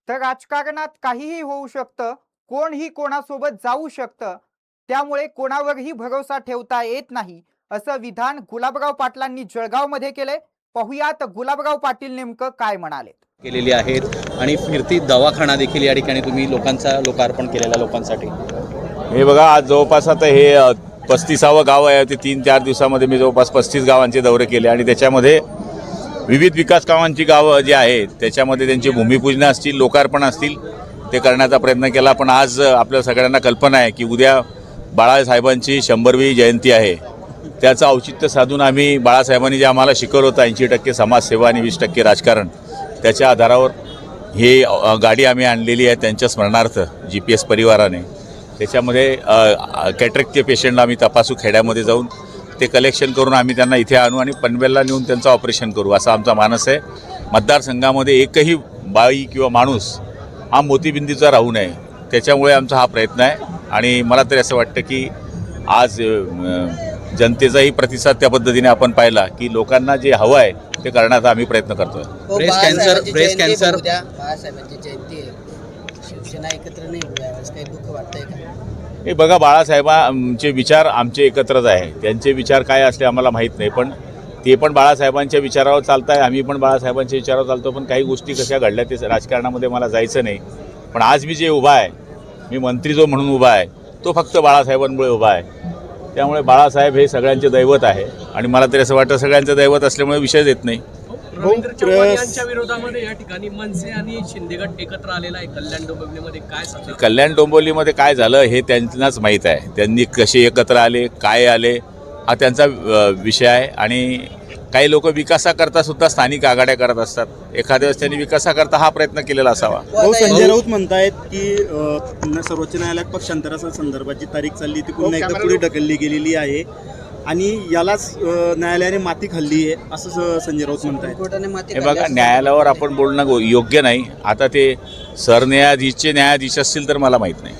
तर राजकारणात काहीही होऊ शकतं, कोणही कोणासोबत जाऊ शकतं. त्यामुळे कोणावरही भरोसा ठेवता येत नाही, असं विधान गुलाबराव पाटलांनी जळगावमध्ये केले. पाहुयात गुलाबराव पाटील नेमकं काय म्हणाले. केलेली आहेत आणि फिरती दवाखाना देखील या ठिकाणी तुम्ही लोकांचा लोकार्पण केलेल्या लोकांसाठी. हे बघा, आज जवळपास आता हे 35वं गाव आहे. ते 3-4 दिवसामध्ये मी जवळपास 35 गावांचे दौरे केले आणि त्याच्यामध्ये विविध विकास कामांची गावं जी आहेत त्याच्यामध्ये त्यांची भूमिपूजनं असतील, लोकार्पण असतील, ते करण्याचा प्रयत्न केला. पण आज आपल्या सगळ्यांना कल्पना आहे की उद्या बाळासाहेबांची 100वी जयंती आहे. त्याचं औचित्य साधून आम्ही बाळासाहेबांनी जे आम्हाला शिकवलं होतं 80% समाजसेवा आणि 20% राजकारण, त्याच्या आधारावर ही गाडी आम्ही आणलेली आहे त्यांच्या स्मरणार्थ GPS परिवाराने. त्याच्यामध्ये कॅटरेक्टचे पेशंटला आम्ही तपासू, खेड्यामध्ये जाऊन ते कलेक्शन करून आम्ही त्यांना इथे आणू आणि पनवेलला नेऊन त्यांचं ऑपरेशन करू, असा आमचा मानस आहे. मतदारसंघामध्ये एकही बाई किंवा माणूस हा मोतीबिंदूचा राहू नये, त्याच्यामुळे आमचा हा प्रयत्न आहे. आणि मला तरी असं वाटतं की आज जनतेचाही प्रतिसाद त्या पद्धतीने आपण पाहिला की लोकांना जे हवं आहे ते करण्याचा आम्ही प्रयत्न करतोय. ब्रेस्ट कॅन्सर बाळासाहेबांची जयंती आहे, शिवसेना एकत्र नाही होण्यास काही दुःख वाटतंय का? हे बघा, बाळासाहेबांचे विचार आमचे एकत्रच आहे. त्यांचे विचार काय असले आम्हाला माहीत नाही, पण ते पण बाळासाहेबांच्या विचारावर चालत आहे, आम्ही पण बाळासाहेबांच्या विचारावर चालतो. पण काही गोष्टी कशा घडल्या ते राजकारणामध्ये मला जायचं नाही. पण आज मी जे उभा आहे, मी मंत्री जो म्हणून उभा आहे, तो फक्त बाळासाहेबांमुळे उभा आहे. त्यामुळे बाळासाहेब हे सगळ्यांचे दैवत आहे आणि मला तरी असं वाटतं सगळ्यांचं दैवत असल्यामुळे विषयच येत नाही. रवींद्र चव्हाण यांच्या विरोधामध्ये या ठिकाणी मनसे आणि शिंदेगड एकत्र आलेला आहे कल्याण डोंबिवलीमध्ये. काय सांगता? कल्याण डोंबिवलीमध्ये काय झालं हे त्यांनाच माहीत आहे. त्यांनी कसे एकत्र आले, काय आले, हा त्यांचा विषय आहे. आणि काही लोक विकासाकरता सुद्धा स्थानिक आघाड्या करत असतात. एखाद्या वेळेस त्यांनी विकासाकरता हा प्रयत्न केलेला असावा. संजय राऊत म्हणतायत की पुन्हा सर्वोच्च न्यायालयात पक्षांतरा संदर्भाची तारीख चालली ती पुन्हा एकदा पुढे ढकलली गेलेली आहे आणि यालाच न्यायालयाने माती खाल्ली आहे, असं संजय राऊत म्हणतायत. हे बघा, न्यायालयावर आपण बोलणं योग्य नाही. आता ते सरन्यायाधीशचे न्यायाधीश असतील तर मला माहीत नाही.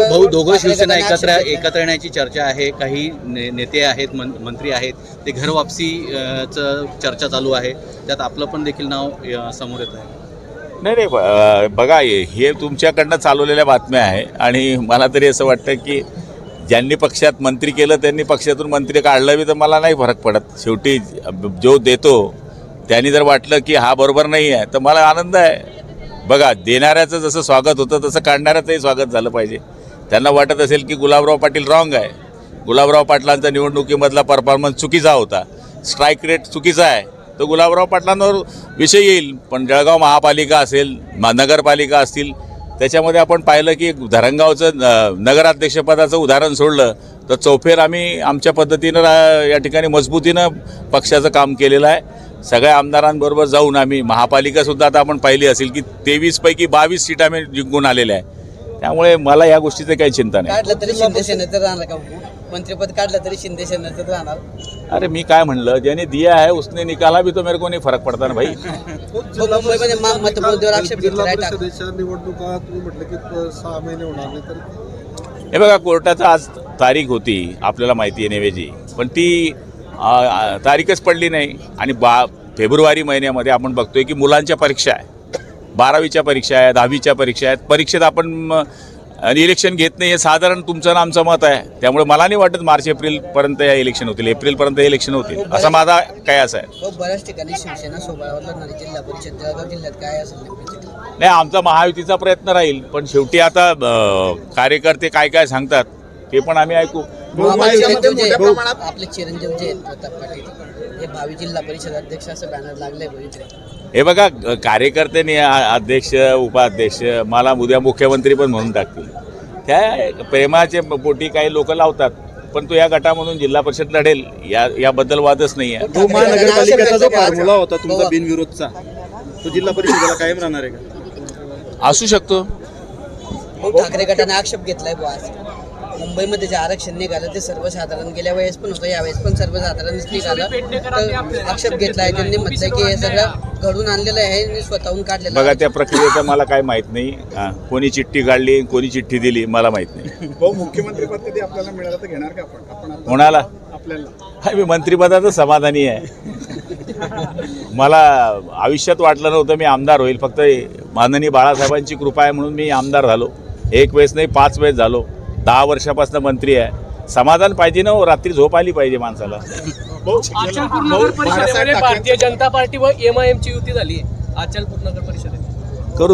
भाऊ दोघं शिवसेना एकत्र येण्याची चर्चा आहे. काही नेते आहेत, मंत्री आहेत, ते घर वापसीचं चर्चा चालू आहे. त्यात आपलं पण देखील नाव समोर येत आहे. नाही, बघा, हे तुमच्याकडनं चालवलेल्या बातम्या आहे आणि मला तरी असं वाटतं की ज्यांनी पक्षात मंत्री केलं त्यांनी पक्षातून मंत्री काढलं बी तर मला नाही फरक पडत. शेवटी जो देतो त्यांनी जर वाटलं की हा बरोबर नाही आहे तर मला आनंद आहे. बघा, देणाऱ्याचं जसं स्वागत होतं तसं काढणाऱ्याचंही स्वागत झालं पाहिजे. त्यांना वाटत असेल की गुलाबराव पाटील रॉंग आहे, गुलाबराव पाटलांचा निवडणुकीमधला परफॉर्मन्स चुकीचा होता, स्ट्राईक रेट चुकीचा आहे, तर गुलाबराव पाटलांवर विषय येईल. पण जळगाव महापालिका असेल, नगरपालिका असतील, त्याच्यामध्ये आपण पाहिलं की धरणगावचं नगराध्यक्षपदाचं उदाहरण सोडलं तर चौफेर आम्ही आमच्या पद्धतीनं या ठिकाणी मजबूतीनं पक्षाचं काम केलेलं आहे. सगळ्या आमदारांबरोबर जाऊन आम्ही महापालिकासुद्धा आता आपण पाहिली असेल की 23 पैकी 22 सीट आम्ही जिंकून आलेल्या आहे. त्यामुळे मला या गोष्टीचं काही चिंता नाही. काढलं तरी शिंदे सेनेचं राहणार का? मंत्रिपद काढलं तरी शिंदे सेनेचं राहणार? अरे मी काय म्हणलं, ज्याने दिया है उसने निकाला भी, तो मेरे को नहीं फरक पडता ना भाई. मुंबईमध्ये मतमोजणीवर आक्षेप घेतला निवडणुका तुम्ही म्हटलं की 6 महिने होणार नाही, तर हे बघा, कोर्टाचं आज तारीख होती आपल्याला माहिती आहे नेवेची, पण ती तारीखच पडली नाही. आणि फेब्रुवारी महिन्यामध्ये आपण बघतोय की मुलांच्या परीक्षा आहे, 12वीच्या परीक्षा आहेत, 10वीच्या परीक्षा आहेत. परीक्षेत आपण इलेक्शन घेत नाही हे साधारण तुमचं आणि आमचं मत आहे. त्यामुळे मला नाही वाटत मार्च-एप्रिलपर्यंत या इलेक्शन होतील, एप्रिलपर्यंत इलेक्शन होतील, असा माझा काय असं आहे. बऱ्याच ठिकाणी शिवसेना सोबळावर लढणारी जिल्हा परिषद जळगाव जिल्ह्यात काय असेल? नाही, आमचा महायुतीचा प्रयत्न राहील. पण शेवटी आता कार्यकर्ते काय काय सांगतात ते पण आम्ही ऐकू. आपले चिरंजीव जे आहेत प्रताप पाटील हे भावी जिल्हा परिषद अध्यक्ष असं बॅनर लागलंय बघितलं. हे बघा, कार्यकर्त्यांनी अध्यक्ष उपाध्यक्ष मला उद्या मुख्यमंत्री पण म्हणून टाकतील. त्या प्रेमाचे पोटी काही लोक लावतात, पण तो या गटामधून जिल्हा परिषद लढेल याबद्दल वादच नाही आहे. महानगरपालिकेचा जो फॉर्म्युला होता तुमचा बिनविरोधचा, तो जिल्हा परिषदेला कायम राहणार आहे का? असू शकतो. ठाकरे गटाने आक्षेप घेतलाय बुवा. मुंबईमध्ये जे आरक्षण निघालं ते सर्वसाधारण गेल्या वेळेस पण होतं, यावेळेस पण सर्वसाधारणच निघालं. तर आक्षेप घेतलाय त्यांनी, म्हटलं की हे सगळं घडून आणलेलं आहे, स्वतःहून काढलेलं. बघा, त्या प्रक्रियेचं मला काय माहीत नाही. कोणी चिठ्ठी काढली, कोणी चिठ्ठी दिली, मला माहीत नाही. मुख्यमंत्रीपद कधी आपल्याला मिळालं तर घेणार का आपण? कोणाला? आपल्याला. मी मंत्रिपदाचं समाधानी आहे. मला आयुष्यात वाटलं नव्हतं मी आमदार होईल. फक्त माननीय बाळासाहेबांची कृपा आहे म्हणून मी आमदार झालो. एक वेळेस नाही 5 वेळेस झालो. 10 वर्षापासून मंत्री आहे. समाधान पाहिजे ना, रात्री झोप आली पाहिजे माणसाला. अचलपूर नगर परिषदेमध्ये भारतीय जनता पार्टी व MIM ची युती झाली आहे. अचलपूर नगर परिषदेत